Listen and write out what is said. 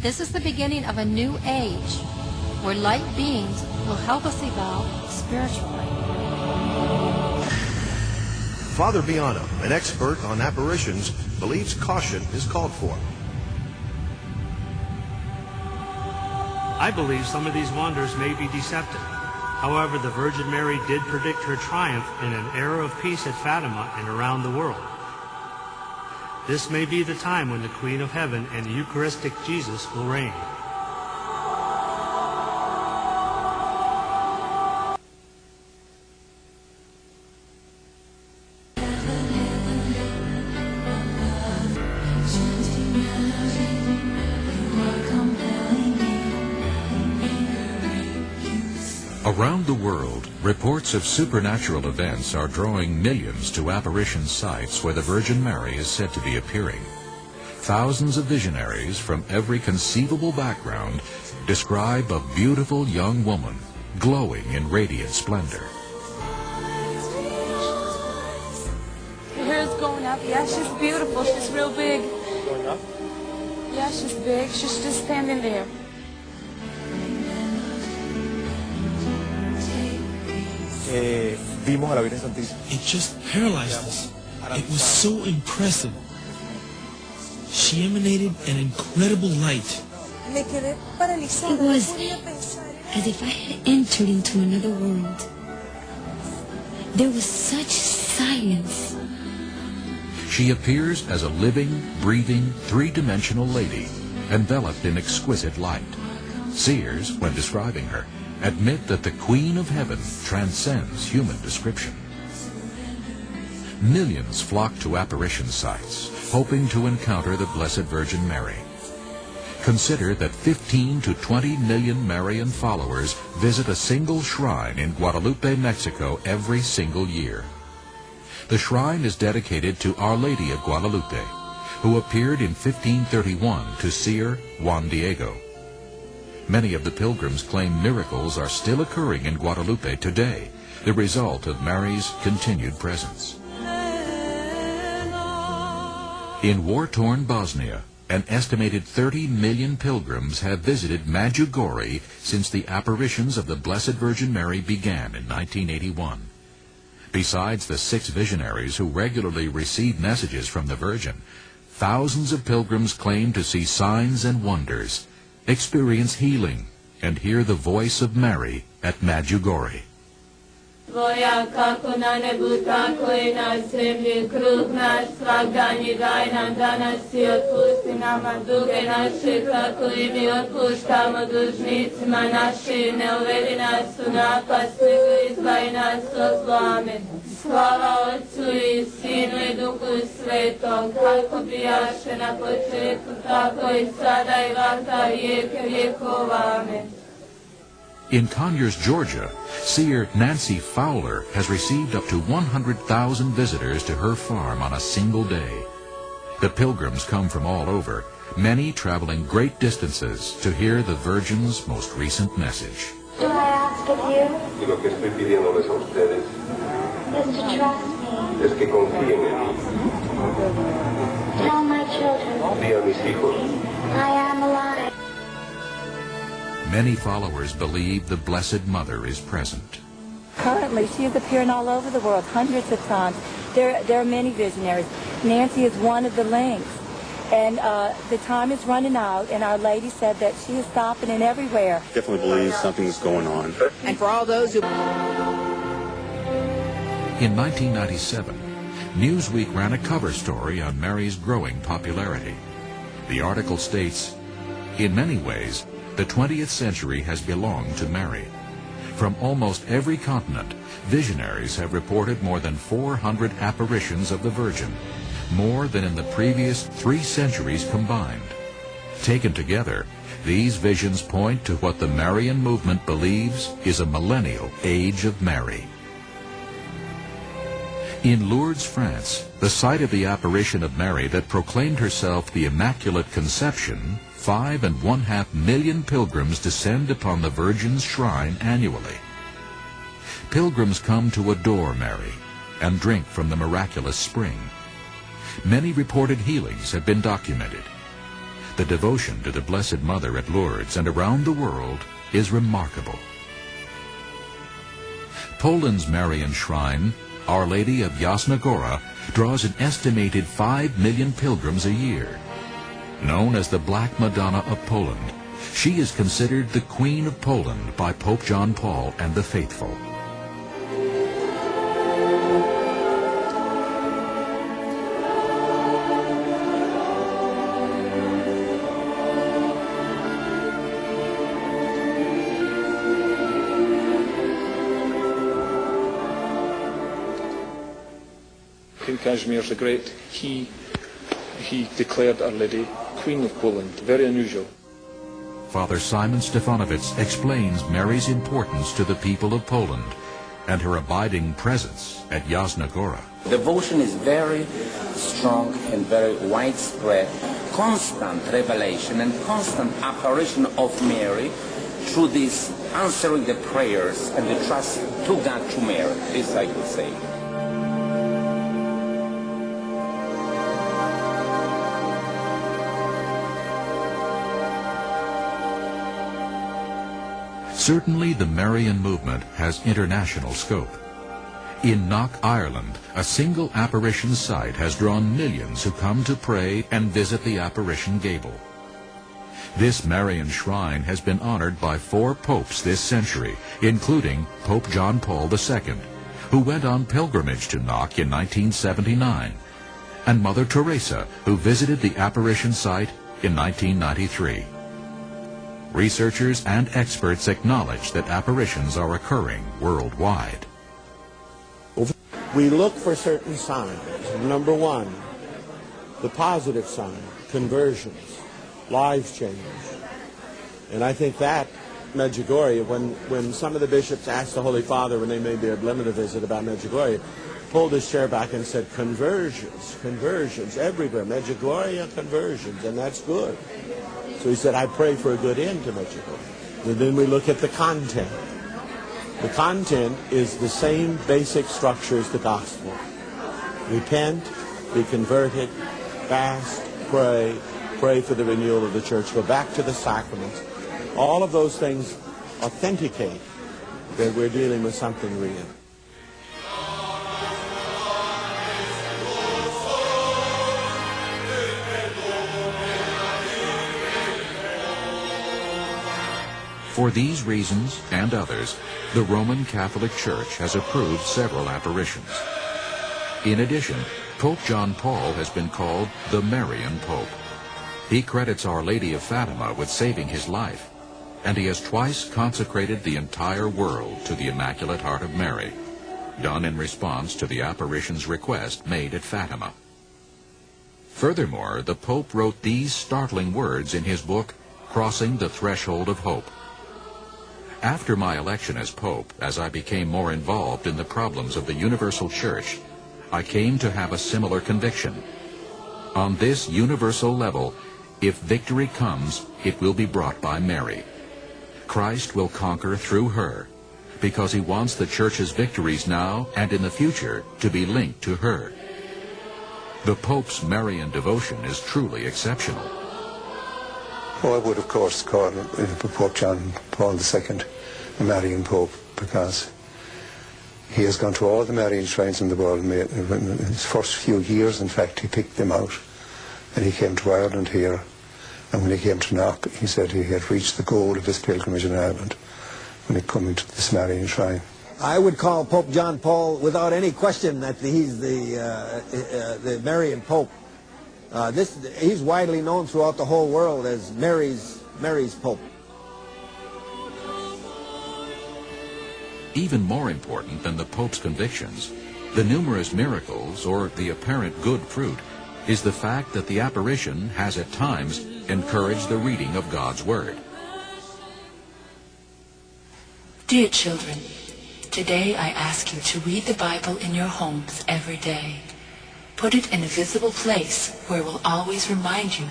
This is the beginning of a new age where light beings will help us evolve spiritually. Father Biano, an expert on apparitions, believes caution is called for. I believe some of these wonders may be deceptive. However, the Virgin Mary did predict her triumph in an era of peace at Fatima and around the world. This may be the time when the Queen of Heaven and Eucharistic Jesus will reign. Around the world, reports of supernatural events are drawing millions to apparition sites where the Virgin Mary is said to be appearing. Thousands of visionaries from every conceivable background describe a beautiful young woman glowing in radiant splendor. Her hair's going up. Yeah, she's beautiful. She's real big. Going up? Yeah, she's big. She's just standing there. Vimos a la Virgen Santísima. It just paralyzed us. It was so impressive. She emanated an incredible light. It was as if I had entered into another world. There was such silence. She appears as a living, breathing, three-dimensional lady, enveloped in exquisite light. Seers, when describing her, admit that the Queen of Heaven transcends human description. Millions flock to apparition sites, hoping to encounter the Blessed Virgin Mary. Consider that 15 to 20 million Marian followers visit a single shrine in Guadalupe, Mexico every single year. The shrine is dedicated to Our Lady of Guadalupe, who appeared in 1531 to seer Juan Diego. Many of the pilgrims claim miracles are still occurring in Guadalupe today, the result of Mary's continued presence. In war-torn Bosnia, an estimated 30 million pilgrims have visited Medjugorje since the apparitions of the Blessed Virgin Mary began in 1981. Besides the 6 visionaries who regularly receive messages from the Virgin, thousands of pilgrims claim to see signs and wonders, experience healing, and hear the voice of Mary at Medjugorje. Tvoja kako na nebu, tako I na zemlji, kruh naš svagdanji daj nam danas I otpusti nama duge naše, kako I mi otpuštamo dužnicima našim, ne uvedi nas u napast, nego izbavi nas od zla. Amen. Slava Otcu I Sinu I Duhu Svetom, kako bijaše na početku, tako I sada I vaka vijeke vjekova. Amen. In Conyers, Georgia, seer Nancy Fowler has received up to 100,000 visitors to her farm on a single day. The pilgrims come from all over, many traveling great distances to hear the Virgin's most recent message. Do I ask of you? Y lo que estoy pidiéndoles a ustedes is to trust me. es que confíen en mí. Tell my children Di a mis hijos I am alive. Many followers believe the Blessed Mother is present. Currently, she is appearing all over the world, hundreds of times. There are many visionaries. Nancy is one of the links. And the time is running out, and Our Lady said that she is stopping in everywhere. Definitely believe something's going on. And for all those who... In 1997, Newsweek ran a cover story on Mary's growing popularity. The article states, "In many ways, the 20th century has belonged to Mary. From almost every continent, visionaries have reported more than 400 apparitions of the Virgin, more than in the previous 3 centuries combined. Taken together, these visions point to what the Marian movement believes is a millennial age of Mary." In Lourdes, France, the site of the apparition of Mary that proclaimed herself the Immaculate Conception, 5.5 million pilgrims descend upon the Virgin's shrine annually. Pilgrims come to adore Mary and drink from the miraculous spring. Many reported healings have been documented. The devotion to the Blessed Mother at Lourdes and around the world is remarkable. Poland's Marian shrine, Our Lady of Jasna Gora, draws an estimated 5 million pilgrims a year. Known as the Black Madonna of Poland, she is considered the Queen of Poland by Pope John Paul and the faithful. King Casimir the Great, he declared Our Lady Queen of Poland. Very unusual. Father Simon Stefanovitz explains Mary's importance to the people of Poland and her abiding presence at Jasna Gora. Devotion is very strong and very widespread. Constant revelation and constant apparition of Mary through this answering the prayers and the trust to God through Mary. This I could say. Certainly the Marian movement has international scope. In Knock, Ireland, a single apparition site has drawn millions who come to pray and visit the apparition gable. This Marian shrine has been honored by 4 popes this century, including Pope John Paul II, who went on pilgrimage to Knock in 1979, and Mother Teresa, who visited the apparition site in 1993. Researchers and experts acknowledge that apparitions are occurring worldwide. We look for certain signs. Number 1, the positive sign, conversions, lives change. And I think that Medjugorje, when some of the bishops asked the Holy Father when they made their Blimina visit about Medjugorje, pulled his chair back and said, conversions, conversions, everywhere, Medjugorje, conversions, and that's good. So he said, I pray for a good end to Medjugorje. And then we look at the content. The content is the same basic structure as the gospel. Repent, be converted, fast, pray for the renewal of the church, go back to the sacraments. All of those things authenticate that we're dealing with something real. For these reasons and others, the Roman Catholic Church has approved several apparitions. In addition, Pope John Paul has been called the Marian Pope. He credits Our Lady of Fatima with saving his life, and he has twice consecrated the entire world to the Immaculate Heart of Mary, done in response to the apparition's request made at Fatima. Furthermore, the Pope wrote these startling words in his book, Crossing the Threshold of Hope. After my election as Pope, as I became more involved in the problems of the Universal Church, I came to have a similar conviction. On this universal level, if victory comes, it will be brought by Mary. Christ will conquer through her, because he wants the Church's victories now and in the future to be linked to her. The Pope's Marian devotion is truly exceptional. Well, I would, of course, call Pope John Paul II a Marian Pope, because he has gone to all the Marian shrines in the world. In his first few years, in fact, he picked them out. And he came to Ireland here, and when he came to Knock, he said he had reached the goal of his pilgrimage in Ireland when he came to this Marian shrine. I would call Pope John Paul, without any question, that he's the Marian Pope. He's widely known throughout the whole world as Mary's Pope. Even more important than the Pope's convictions, the numerous miracles or the apparent good fruit, is the fact that the apparition has at times encouraged the reading of God's Word. Dear children, today I ask you to read the Bible in your homes every day. Put it in a visible place where it will always remind you